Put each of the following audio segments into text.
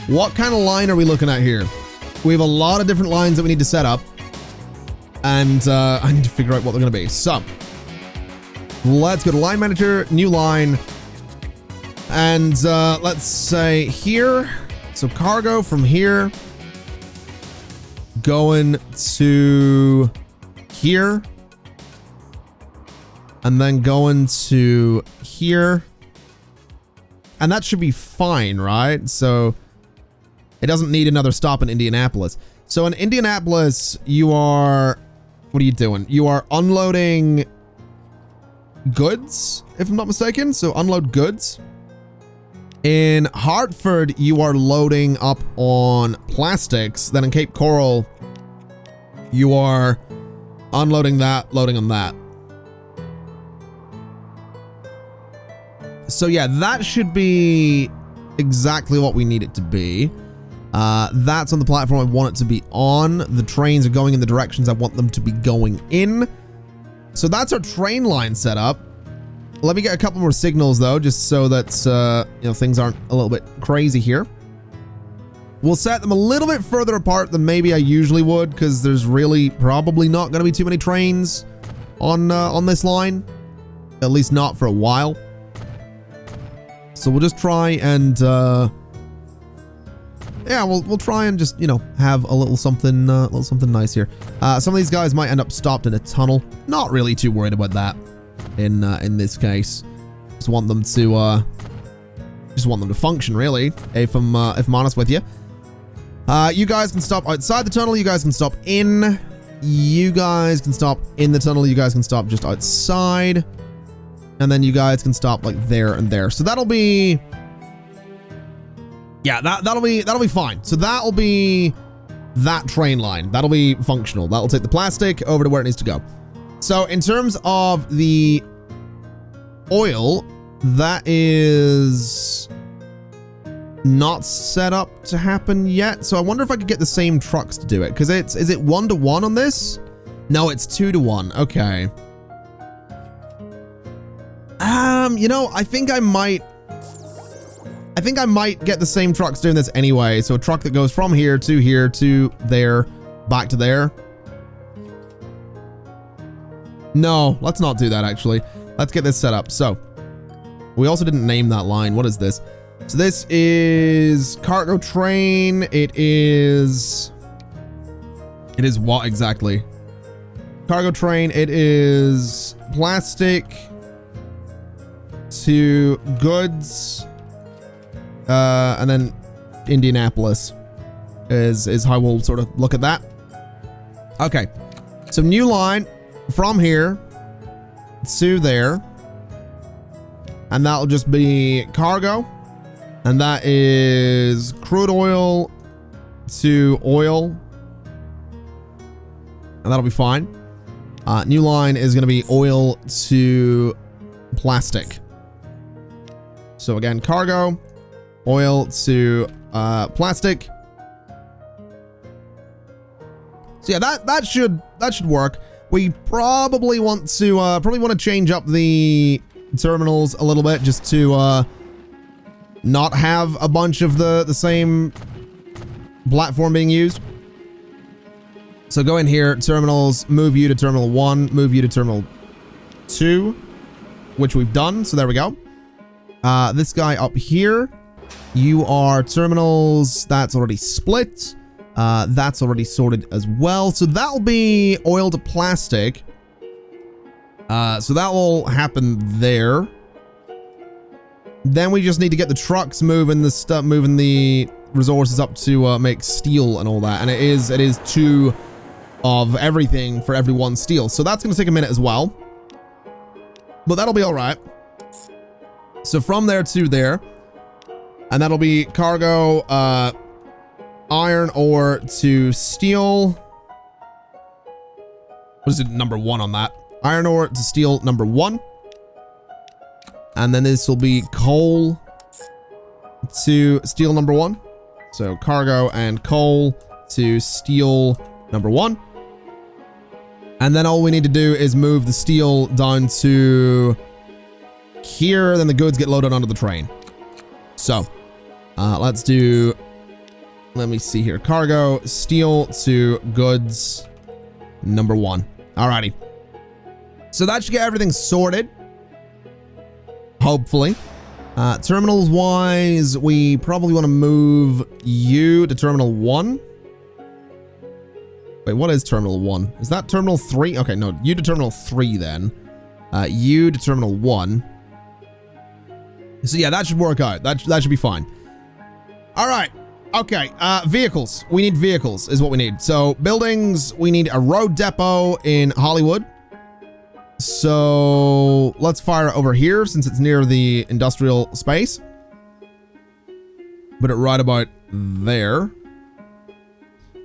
What kind of line are we looking at here? We have a lot of different lines that we need to set up. And I need to figure out what they're going to be. So, let's go to line manager, new line. And let's say here. So cargo from here. Going to here. And then going to here. And that should be fine, right? So it doesn't need another stop in Indianapolis. So in Indianapolis, you are... What are you doing? You are unloading goods, if I'm not mistaken. So unload goods. In Hartford, you are loading up on plastics. Then in Cape Coral, you are unloading that, loading on that. So yeah, that should be exactly what we need it to be. That's on the platform I want it to be on. The trains are going in the directions I want them to be going in. So that's our train line set up. Let me get a couple more signals though, just so that you know, things aren't a little bit crazy here. We'll set them a little bit further apart than maybe I usually would, because there's really probably not going to be too many trains on this line, at least not for a while. So we'll just try and yeah, we'll try and just, you know, have a little something nice here. Some of these guys might end up stopped in a tunnel. Not really too worried about that in this case. Just want them to function, really. If I'm honest with you. You guys can stop outside the tunnel. You guys can stop in. You guys can stop in the tunnel. You guys can stop just outside. And then you guys can stop like there and there. So that'll be... Yeah, that'll be fine. So that'll be that train line. That'll be functional. That'll take the plastic over to where it needs to go. So in terms of the oil, that is not set up to happen yet. So I wonder if I could get the same trucks to do it, because is it 1-to-1 on this? No, it's 2-to-1. Okay. You know, I think I might get the same trucks doing this anyway. So a truck that goes from here to there, back to there. No, let's not do that actually. Let's get this set up. So we also didn't name that line. What is this? So this is cargo train. It is what exactly? Cargo train. It is plastic to goods. And then Indianapolis is how we'll sort of look at that. Okay. So new line from here to there. And that'll just be cargo. And that is crude oil to oil. And that'll be fine. New line is going to be oil to plastic. So again, cargo, oil to plastic. So yeah, that should work. We probably want to change up the terminals a little bit, just to not have a bunch of the same platform being used. So go in here, terminals, move you to terminal 1, move you to terminal 2, which we've done. So there we go. This guy up here, you are terminals. That's already split. That's already sorted as well. So that'll be oil to plastic. So that will happen there. Then we just need to get the trucks moving the stuff, moving the resources up to make steel and all that. And it is 2 of everything for every 1 steel. So that's going to take a minute as well. But that'll be all right. So from there to there. And that'll be cargo, iron ore to steel. What is it, number 1 on that? Iron ore to steel, number 1. And then this will be coal to steel, number 1. So cargo and coal to steel, number 1. And then all we need to do is move the steel down to here. Then the goods get loaded onto the train. So let's do Let me see here. Cargo, steel to goods, number 1. Alrighty. So that should get everything sorted. Hopefully. Terminals wise, we probably want to move you to terminal 1. Wait, what is terminal 1? Is that terminal 3? Okay, no, you to terminal 3 then. You to terminal 1. So yeah, that should work out. That should be fine. All right. Okay, vehicles. We need vehicles is what we need. So buildings, we need a road depot in Hollywood. So let's fire it over here since it's near the industrial space. Put it right about there.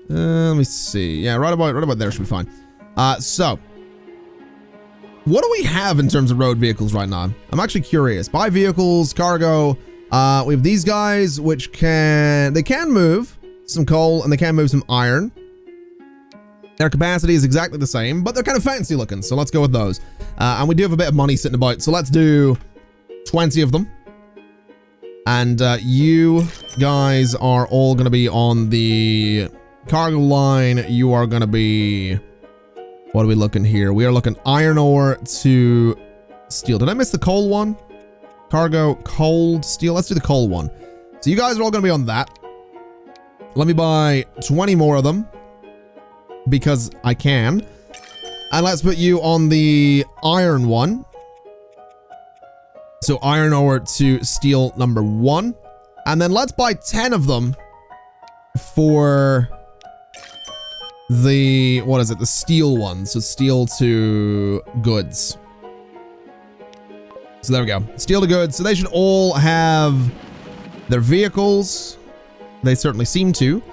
Let me see. Yeah, right about there should be fine. So what do we have in terms of road vehicles right now? I'm actually curious. Buy vehicles, cargo. We have these guys, which can move some coal and they can move some iron. Their capacity is exactly the same, but they're kind of fancy looking. So let's go with those. And we do have a bit of money sitting about. So let's do 20 of them. And you guys are all going to be on the cargo line. You are going to be, what are we looking here? We are looking iron ore to steel. Did I miss the coal one? Cargo, cold, steel. Let's do the coal one. So you guys are all going to be on that. Let me buy 20 more of them because I can. And let's put you on the iron one. So iron ore to steel number 1. And then let's buy 10 of them for the, what is it? The steel one. So steel to goods. So there we go. Steel to goods. So they should all have their vehicles. They certainly seem to.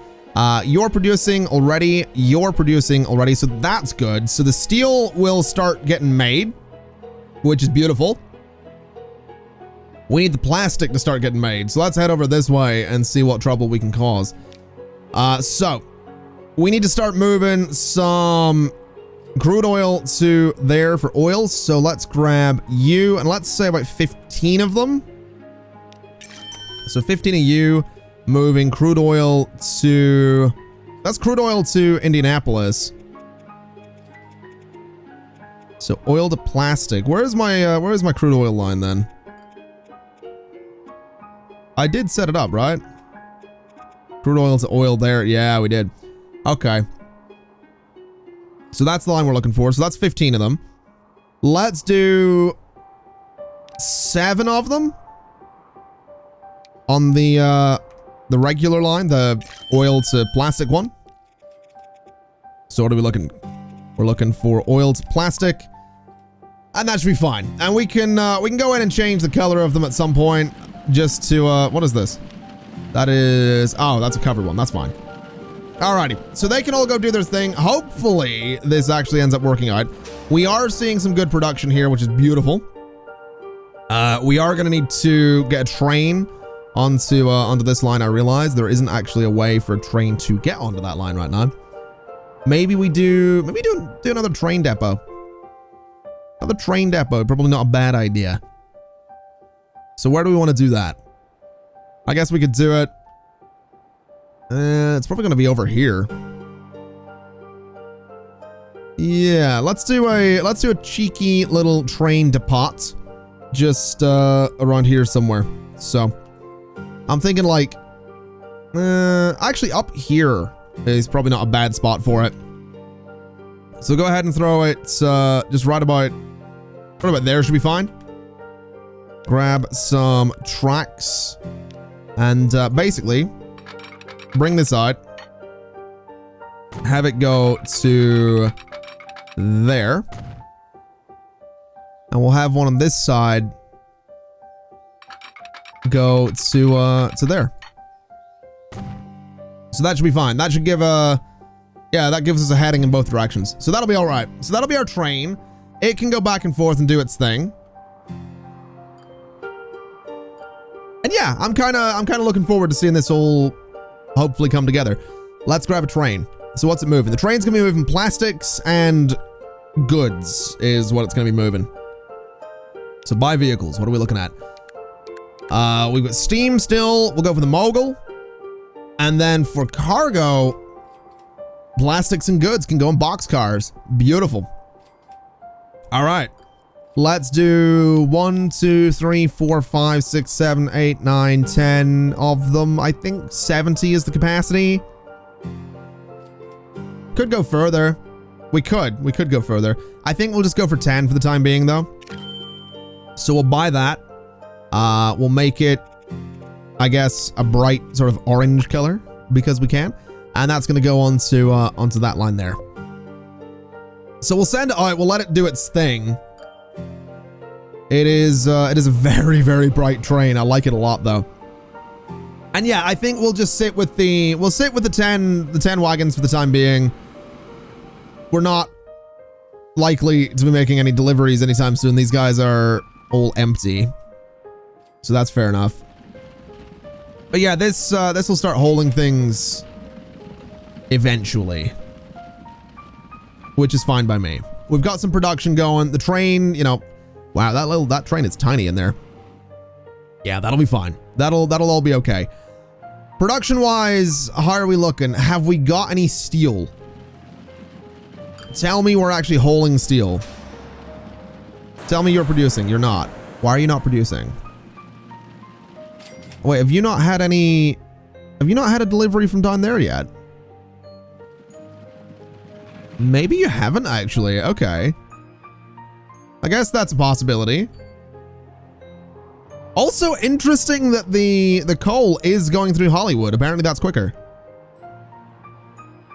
You're producing already. You're producing already. So that's good. So the steel will start getting made, which is beautiful. We need the plastic to start getting made. So let's head over this way and see what trouble we can cause. So we need to start moving some crude oil to there for oil. So let's grab you and let's say about 15 of them. So 15 of you moving crude oil to, that's crude oil to Indianapolis. So oil to plastic. Where is my crude oil line then? I did set it up, right? Crude oil to oil there. Yeah, we did. Okay. So that's the line we're looking for. So that's 15 of them. Let's do 7 of them on the regular line, the oil to plastic one. So what are we looking? We're looking for oil to plastic, and that should be fine. And we can go in and change the color of them at some point, just to what is this? That is, oh, that's a covered one. That's fine. Alrighty, so they can all go do their thing. Hopefully this actually ends up working out. We are seeing some good production here, which is beautiful. We are gonna need to get a train onto this line. I realize there isn't actually a way for a train to get onto that line right now. Maybe do another train depot. Another train depot, probably not a bad idea. So where do we want to do that? I guess we could do it. It's probably going to be over here. Yeah, let's do a cheeky little train depot just around here somewhere. So I'm thinking like actually up here is probably not a bad spot for it. So go ahead and throw it just right about there should be fine. Grab some tracks and basically bring this out, have it go to there, and we'll have one on this side go to there. So that should be fine. That should give yeah, that gives us a heading in both directions. So that'll be all right. So that'll be our train. It can go back and forth and do its thing. And yeah, I'm kind of looking forward to seeing this all hopefully come together. Let's grab a train. So what's it moving? The train's gonna be moving plastics and goods is what it's gonna be moving. So buy vehicles. What are we looking at? We've got steam still. We'll go for the mogul. And then for cargo, plastics and goods can go in boxcars. Beautiful. All right. Let's do 1, 2, 3, 4, 5, 6, 7, 8, 9, 10 of them. I think 70 is the capacity. Could go further. We could go further. I think we'll just go for 10 for the time being though. So we'll buy that. We'll make it, I guess, a bright sort of orange color because we can. And that's going to go onto that line there. So we'll send, all right, we'll let it do its thing. It is a very, very bright train. I like it a lot though. And yeah, I think we'll just sit with the 10 wagons for the time being. We're not likely to be making any deliveries anytime soon. These guys are all empty. So that's fair enough. But yeah, this will start holding things eventually, which is fine by me. We've got some production going. The train, you know, wow, that train is tiny in there. Yeah, that'll be fine. That'll all be okay. Production wise, how are we looking? Have we got any steel? Tell me we're actually holding steel. Tell me you're producing. You're not. Why are you not producing? Wait, have you not had any... Have you not had a delivery from down there yet? Maybe you haven't actually. Okay. I guess that's a possibility. Also interesting that the coal is going through Hollywood. Apparently that's quicker.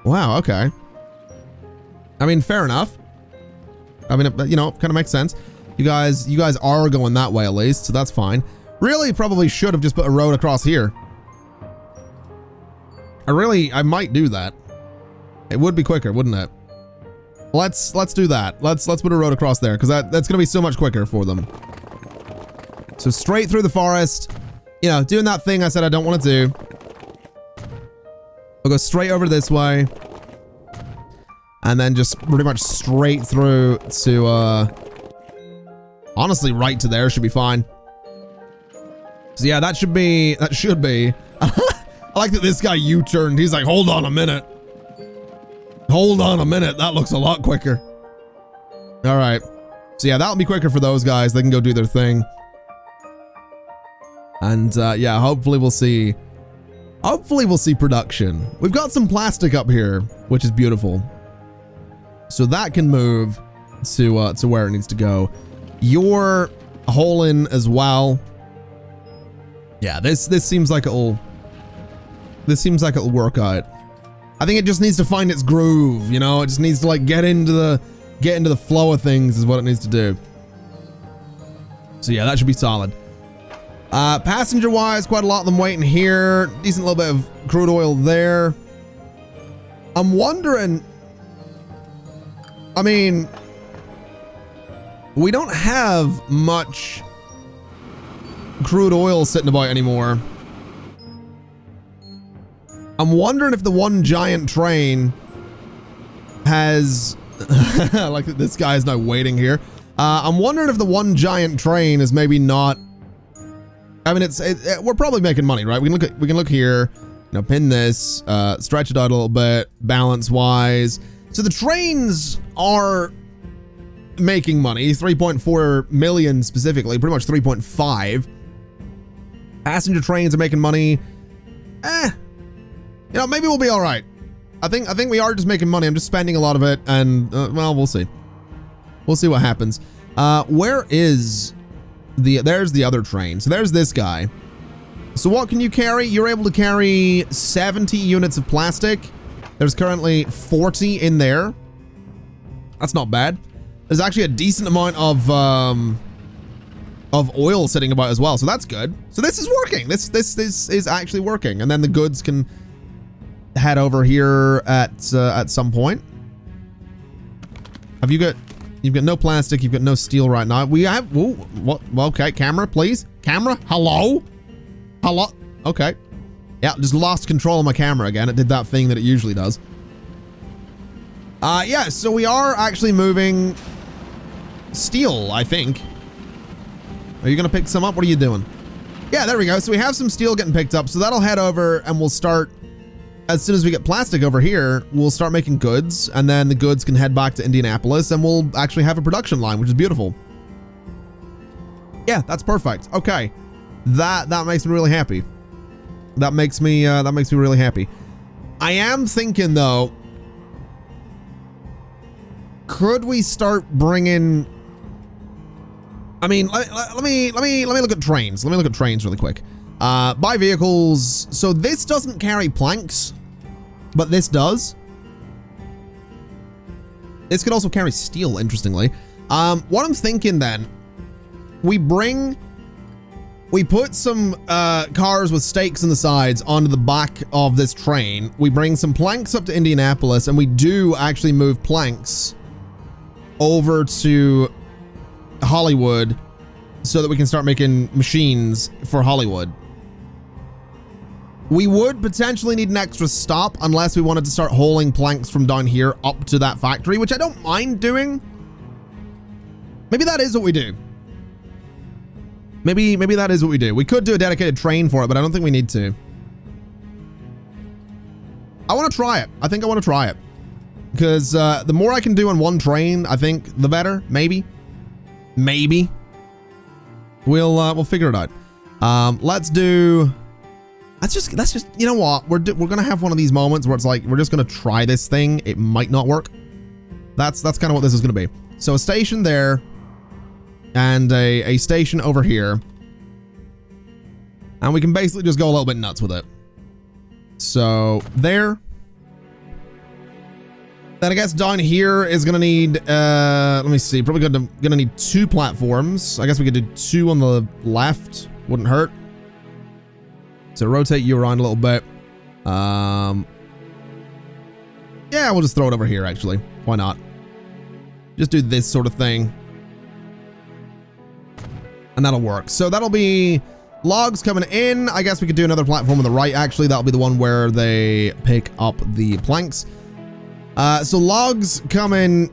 Wow, okay. I mean, fair enough. I mean, you know, kind of makes sense. You guys are going that way at least, so that's fine. Really, probably should have just put a road across here. I might do that. It would be quicker, wouldn't it? Let's do that. Let's put a road across there because that's gonna be so much quicker for them. So straight through the forest, you know, doing that thing I said I don't want to do. We'll go straight over this way. And then just pretty much straight through to, honestly, right to there should be fine. So yeah, that should be. I like that this guy U-turned. He's like, hold on a minute. Hold on a minute. That looks a lot quicker. All right. So yeah, that'll be quicker for those guys. They can go do their thing. And yeah, hopefully we'll see production. We've got some plastic up here, which is beautiful. So that can move to where it needs to go. You're hauling as well. Yeah, this seems like it'll work out. I think it just needs to find its groove, you know? It just needs to like get into the flow of things is what it needs to do. So yeah, that should be solid. Passenger wise, quite a lot of them waiting here. Decent little bit of crude oil there. I'm wondering, I mean, we don't have much crude oil sitting about anymore. I'm wondering if the one giant train has, like this guy is now waiting here. I'm wondering if the one giant train is maybe not, I mean, we're probably making money, right? We can look here, you know, pin this, stretch it out a little bit, balance wise. So the trains are making money, 3.4 million specifically, pretty much 3.5. Passenger trains are making money. You know, maybe we'll be all right. I think we are just making money. I'm just spending a lot of it, and well, we'll see. We'll see what happens. Where is there's the other train. So there's this guy. So what can you carry? You're able to carry 70 units of plastic. There's currently 40 in there. That's not bad. There's actually a decent amount of oil sitting about as well, so that's good. So this is working. This is actually working, and then the goods can head over here at some point. You've got no plastic, you've got no steel right now. We have, ooh, what? Okay, camera, please. Camera, hello? Hello? Okay. Yeah, just lost control of my camera again. It did that thing that it usually does. Yeah, so we are actually moving steel, I think. Are you gonna pick some up? What are you doing? Yeah, there we go. So we have some steel getting picked up, so that'll head over and we'll start as soon as we get plastic over here, we'll start making goods, and then the goods can head back to Indianapolis, and we'll actually have a production line, which is beautiful. Yeah, that's perfect. Okay, that makes me really happy. That makes me really happy. I am thinking though, could we start bringing? I mean, let me look at trains. Let me look at trains really quick. Buy vehicles. So this doesn't carry planks, but this does. This could also carry steel, interestingly. What I'm thinking then, we put some cars with stakes in the sides onto the back of this train. We bring some planks up to Indianapolis, and we do actually move planks over to Hollywood so that we can start making machines for Hollywood. We would potentially need an extra stop unless we wanted to start hauling planks from down here up to that factory, which I don't mind doing. Maybe that is what we do. Maybe that is what we do. We could do a dedicated train for it, but I don't think we need to. I want to try it. I think I want to try it. Because the more I can do on one train, I think the better. Maybe. We'll figure it out. Let's just, you know what? We're gonna have one of these moments where it's like, we're just gonna try this thing. It might not work. That's kind of what this is gonna be. So a station there, and a station over here. And we can basically just go a little bit nuts with it. So there. Then I guess down here is gonna need, let me see, probably gonna need 2 platforms. I guess we could do 2 on the left, wouldn't hurt. So rotate you around a little bit. Yeah, we'll just throw it over here actually. Why not? Just do this sort of thing. And that'll work. So that'll be logs coming in. I guess we could do another platform on the right actually. That'll be the one where they pick up the planks. So logs coming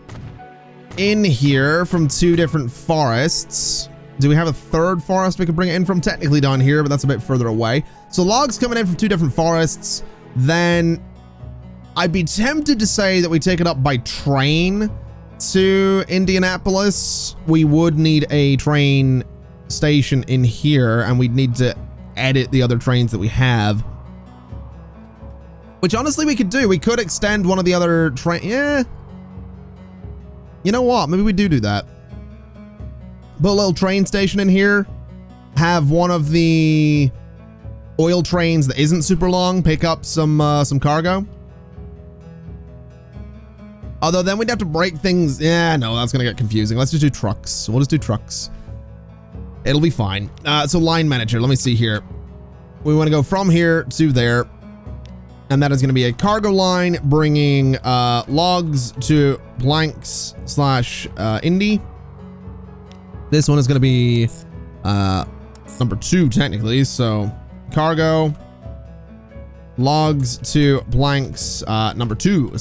in here from 2 different forests. Do we have a 3rd forest we could bring it in from? Technically down here, but that's a bit further away. So logs coming in from 2 different forests. Then I'd be tempted to say that we take it up by train to Indianapolis. We would need a train station in here, and we'd need to edit the other trains that we have. Which honestly we could do. We could extend one of the other train. Yeah. You know what? Maybe we do that. Put a little train station in here. Have one of the oil trains that isn't super long pick up some cargo. Although then we'd have to break things. Yeah, no, that's gonna get confusing. Let's just do trucks. We'll just do trucks. It'll be fine. So line manager. Let me see here. We want to go from here to there. And that is going to be a cargo line bringing logs to planks / Indy. This one is going to be number 2 technically. So cargo, logs to planks number 2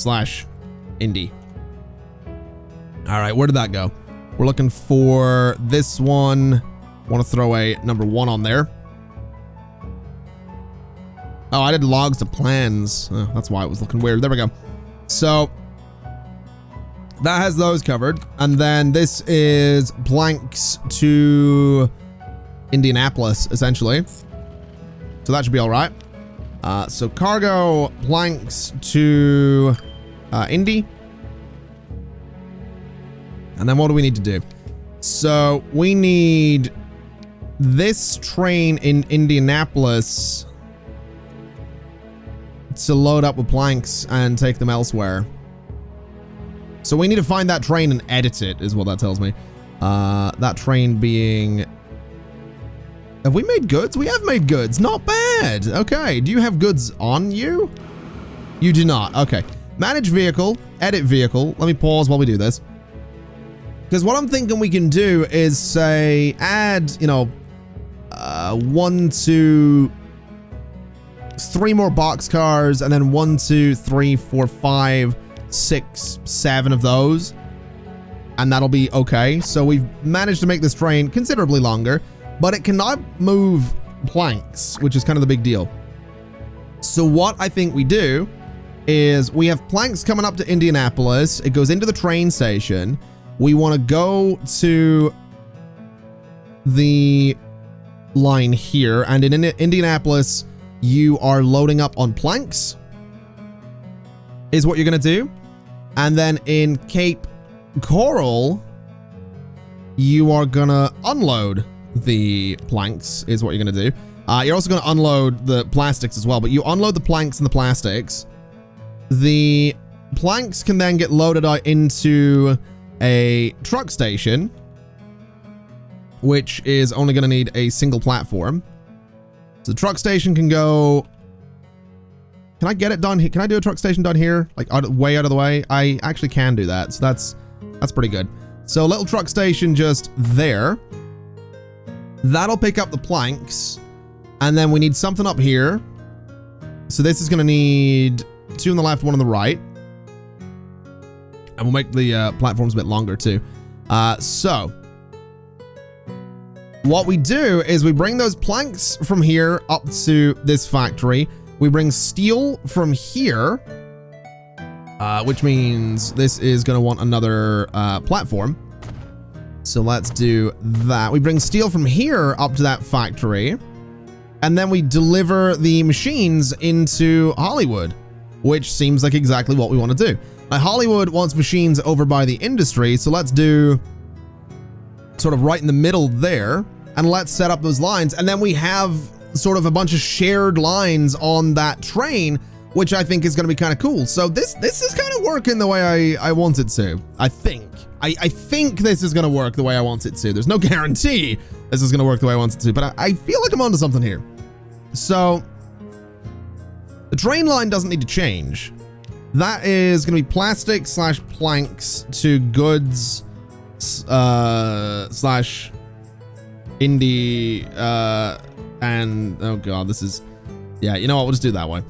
/ Indy. All right, where did that go? We're looking for this one. Want to throw a number 1 on there. Oh, I did logs to plans. Oh, that's why it was looking weird. There we go. So that has those covered. And then this is planks to Indianapolis, essentially. So that should be all right. So cargo planks to Indy. And then what do we need to do? So we need this train in Indianapolis to load up with planks and take them elsewhere. So we need to find that train and edit it, is what that tells me. That train being... Have we made goods? We have made goods. Not bad. Okay. Do you have goods on you? You do not. Okay. Manage vehicle. Edit vehicle. Let me pause while we do this. Because what I'm thinking we can do is say add, you know, 1, 2, 3 more boxcars, and then 1, 2, 3, 4, 5, 6, 7 of those. And that'll be okay. So we've managed to make this train considerably longer, but it cannot move planks, which is kind of the big deal. So what I think we do is we have planks coming up to Indianapolis. It goes into the train station. We want to go to the line here. And in Indianapolis, you are loading up on planks, is what you're going to do. And then in Cape Coral, you are going to unload the planks, is what you're going to do. You're also going to unload the plastics as well, but you unload the planks and the plastics. The planks can then get loaded out into a truck station, which is only going to need a single platform. So the truck station can go... Can I get it done here? Can I do a truck station down here? Like way out of the way? I actually can do that. So that's pretty good. So a little truck station just there. That'll pick up the planks. And then we need something up here. So this is going to need 2 on the left, 1 on the right. And we'll make the platforms a bit longer too. So what we do is we bring those planks from here up to this factory. We bring steel from here, which means this is going to want another platform. So let's do that. We bring steel from here up to that factory. And then we deliver the machines into Hollywood, which seems like exactly what we want to do. Now, Hollywood wants machines over by the industry, so let's do sort of right in the middle there, and let's set up those lines. And then we have sort of a bunch of shared lines on that train, which I think is going to be kind of cool. So this is kind of working the way I want it to, I think. I think this is going to work the way I want it to. There's no guarantee this is going to work the way I want it to, but I feel like I'm onto something here. So the train line doesn't need to change. That is going to be plastic / planks to goods / indie and oh god, this is, yeah, you know what, we'll just do it that way.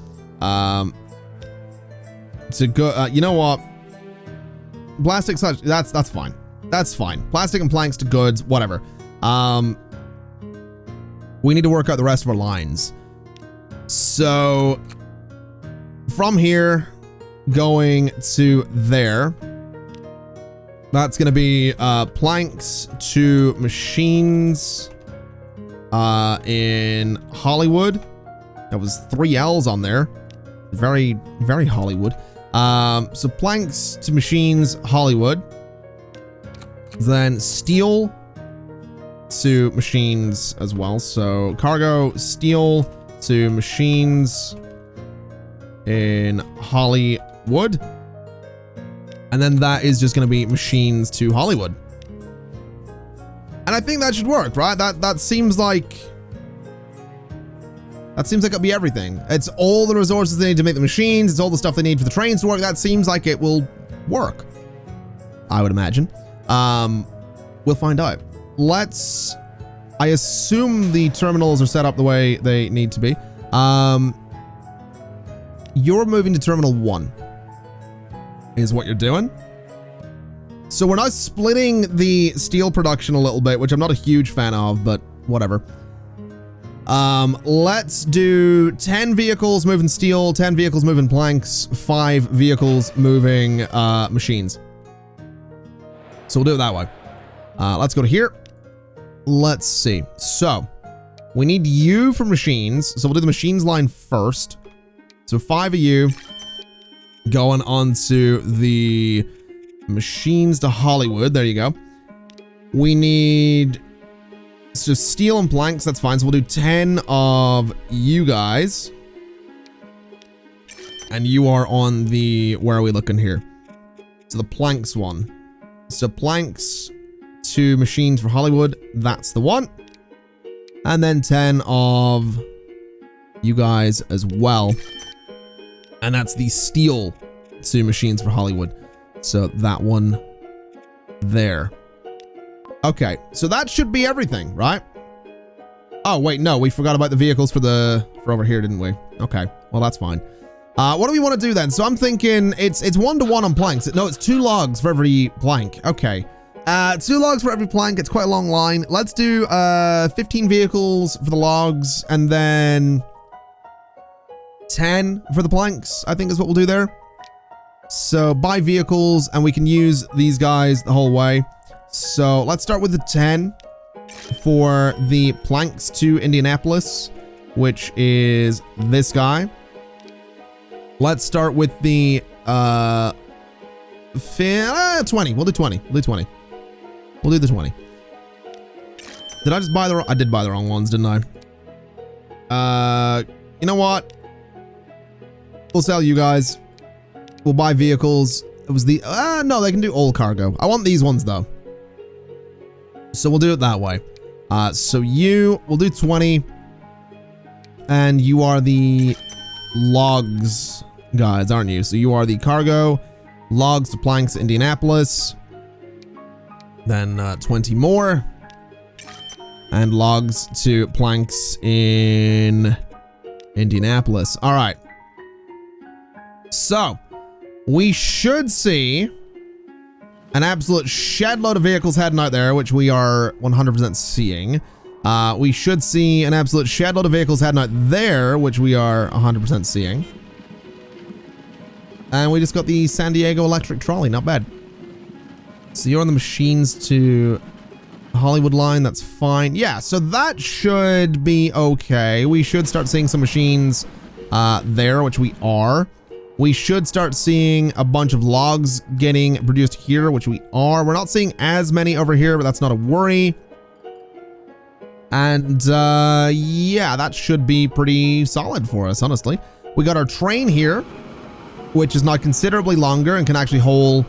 To go, you know what, plastic / that's fine. That's fine. Plastic and planks to goods, whatever. We need to work out the rest of our lines. So from here going to there, that's going to be planks to machines in Hollywood. That was 3 L's on there. Very, very Hollywood. So planks to machines, Hollywood. Then steel to machines as well. So cargo, steel to machines in Hollywood. And then that is just going to be machines to Hollywood. And I think that should work, right? That seems like it'll be everything. It's all the resources they need to make the machines. It's all the stuff they need for the trains to work. That seems like it will work, I would imagine. We'll find out. I assume the terminals are set up the way they need to be. You're moving to Terminal 1 is what you're doing. So we're now splitting the steel production a little bit, which I'm not a huge fan of, but whatever. Let's do 10 vehicles moving steel, 10 vehicles moving planks, 5 vehicles moving machines. So we'll do it that way. Let's go to here. Let's see. So we need you for machines. So we'll do the machines line first. So 5 of you going on to the machines to Hollywood. There you go. We need so steel and planks. That's fine. So we'll do 10 of you guys. And you are on the, where are we looking here? So the planks one. So planks to machines for Hollywood. That's the one. And then 10 of you guys as well. And that's the steel to machines for Hollywood. So that one there. Okay, so that should be everything, right? Oh, wait, no, we forgot about the vehicles for over here, didn't we? Okay, well, that's fine. What do we want to do then? So I'm thinking it's 1-to-1 on planks. No, it's 2 logs for every plank. Okay. 2 logs for every plank. It's quite a long line. Let's do 15 vehicles for the logs, and then 10 for the planks, I think is what we'll do there. So buy vehicles, and we can use these guys the whole way. So let's start with the 10 for the planks to Indianapolis, which is this guy. Let's start with the 20. We'll do 20. We'll do 20. We'll do the 20. Did I just buy the wrong? I did buy the wrong ones, didn't I? You know what? We'll sell you guys. We'll buy vehicles. It was the no, they can do all cargo. I want these ones though. So we'll do it that way. So we'll do 20. And you are the logs guys, aren't you? So you are the cargo, logs to planks, Indianapolis. Then 20 more. And logs to planks in Indianapolis. All right. So we should see an absolute shed load of vehicles heading out there, which we are 100% seeing. We should see an absolute shed load of vehicles heading out there, which we are 100% seeing. And we just got the San Diego electric trolley. Not bad. So you're on the machines to Hollywood line. That's fine. Yeah, so that should be okay. We should start seeing some machines there, which we are. We should start seeing a bunch of logs getting produced here, which we are. We're not seeing as many over here, but that's not a worry. And yeah, that should be pretty solid for us, honestly. We got our train here, which is now considerably longer and can actually hold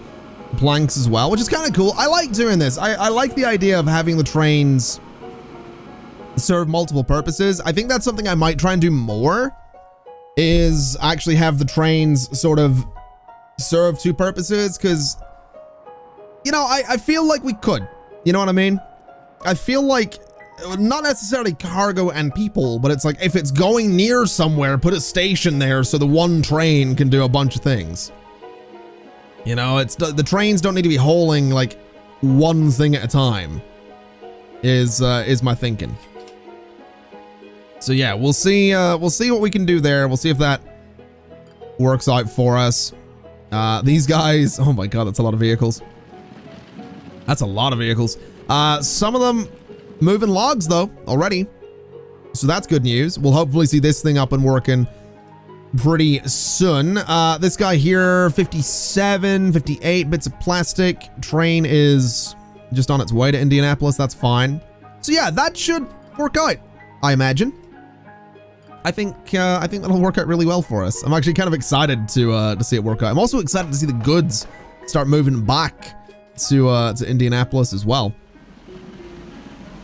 planks as well, which is kind of cool. I like doing this. I like the idea of having the trains serve multiple purposes. I think that's something I might try and do more, is actually have the trains sort of serve two purposes, because, you know, I feel like we could. You know what I mean? I feel like, not necessarily cargo and people, but it's like, if it's going near somewhere, put a station there so the one train can do a bunch of things. You know, it's the trains don't need to be hauling like one thing at a time, is my thinking. So yeah, we'll see what we can do there. We'll see if that works out for us. These guys, oh my god, that's a lot of vehicles. That's a lot of vehicles. Some of them moving logs though already, so that's good news. We'll hopefully see this thing up and working pretty soon. This guy here, 57, 58 bits of plastic. Train is just on its way to Indianapolis. That's fine. So yeah, that should work out, I imagine. I think that'll work out really well for us. I'm actually kind of excited to see it work out. I'm also excited to see the goods start moving back to Indianapolis as well.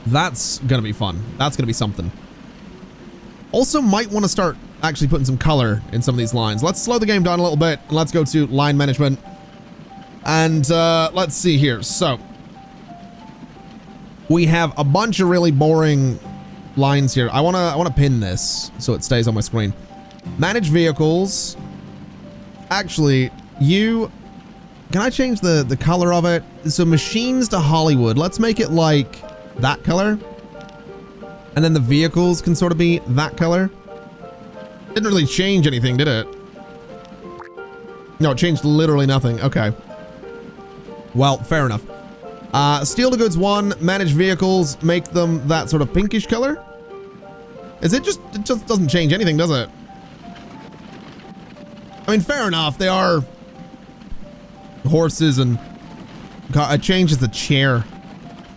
That's gonna be fun. That's gonna be something. Also might want to start actually putting some color in some of these lines. Let's slow the game down a little bit and let's go to line management. And let's see here. So we have a bunch of really boring lines here. I wanna pin this so it stays on my screen. Manage vehicles. Actually, can I change the color of it? So machines to Hollywood. Let's make it like that color. And then the vehicles can sort of be that color. Didn't really change anything, did it? No, it changed literally nothing. Okay. Well, fair enough. Steel to goods 1, manage vehicles, make them that sort of pinkish color. It just doesn't change anything, does it? I mean, fair enough. They are horses, and it changes the chair.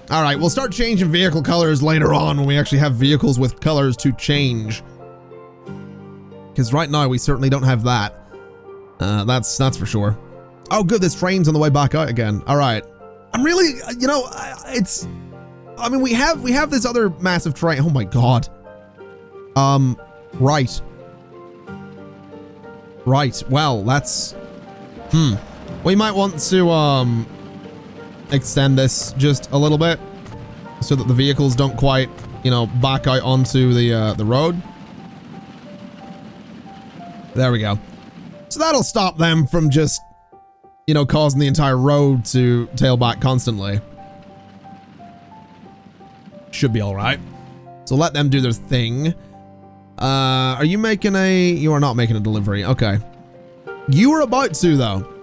All right, we'll start changing vehicle colors later on when we actually have vehicles with colors to change. Because right now we certainly don't have that. That's for sure. Oh, good. This train's on the way back out again. All right. I'm really, you know, I mean, we have this other massive train. Oh my god. Right. Right. Well, that's, we might want to, extend this just a little bit so that the vehicles don't quite, you know, back out onto the road. There we go. So that'll stop them from just, you know, causing the entire road to tail back constantly. Should be all right. So let them do their thing. Are you making a... You are not making a delivery. Okay. You were about to, though.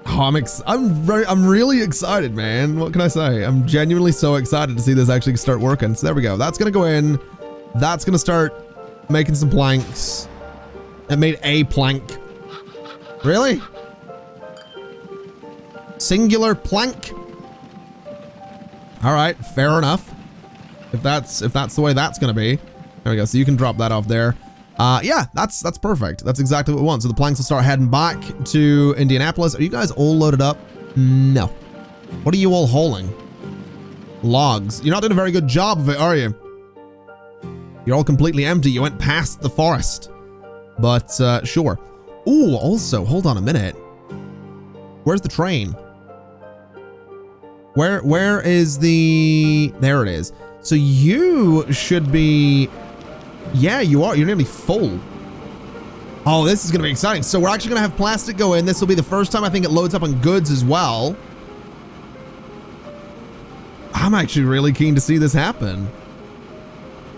Oh, I'm really excited, man. What can I say? I'm genuinely so excited to see this actually start working. So there we go. That's going to go in. That's going to start making some planks. It made a plank. Really? Singular plank? All right, fair enough. If that's the way that's going to be. There we go. So you can drop that off there. Yeah, that's perfect. That's exactly what we want. So the planks will start heading back to Indianapolis. Are you guys all loaded up? No. What are you all hauling? Logs. You're not doing a very good job of it, are you? You're all completely empty. You went past the forest. But, sure. Ooh, also, hold on a minute. Where's the train? Where is the... There it is. So you should be... Yeah, you are. You're nearly full. Oh, this is going to be exciting. So we're actually going to have plastic go in. This will be the first time I think it loads up on goods as well. I'm actually really keen to see this happen.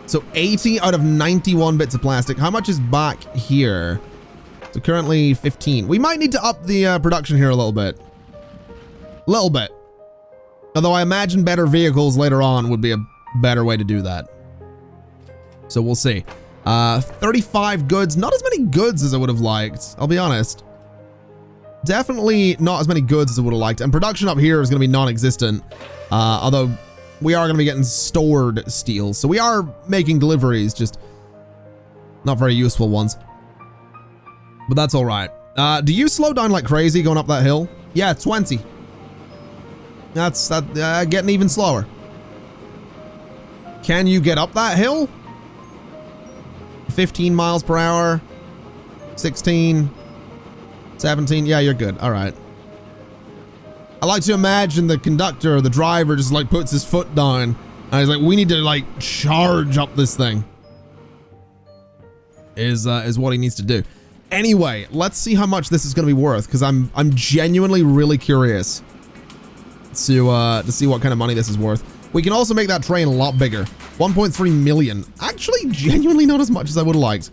So 80 out of 91 bits of plastic. How much is back here? So currently 15. We might need to up the production here a little bit. Little bit. Although I imagine better vehicles later on would be a better way to do that. So we'll see. 35 goods. Not as many goods as I would have liked. I'll be honest. Definitely not as many goods as I would have liked. And production up here is going to be non-existent. Although we are going to be getting stored steel. So we are making deliveries, just not very useful ones. But that's all right. Do you slow down like crazy going up that hill? Yeah, 20. That's getting even slower. Can you get up that hill? 15 miles per hour, 16, 17. Yeah, you're good. All right. I like to imagine the conductor or the driver just like puts his foot down and he's like, we need to like charge up this thing. Is what he needs to do. Anyway, let's see how much this is going to be worth, because I'm genuinely really curious to see what kind of money this is worth. We can also make that train a lot bigger. 1.3 million. Actually, genuinely not as much as I would have liked.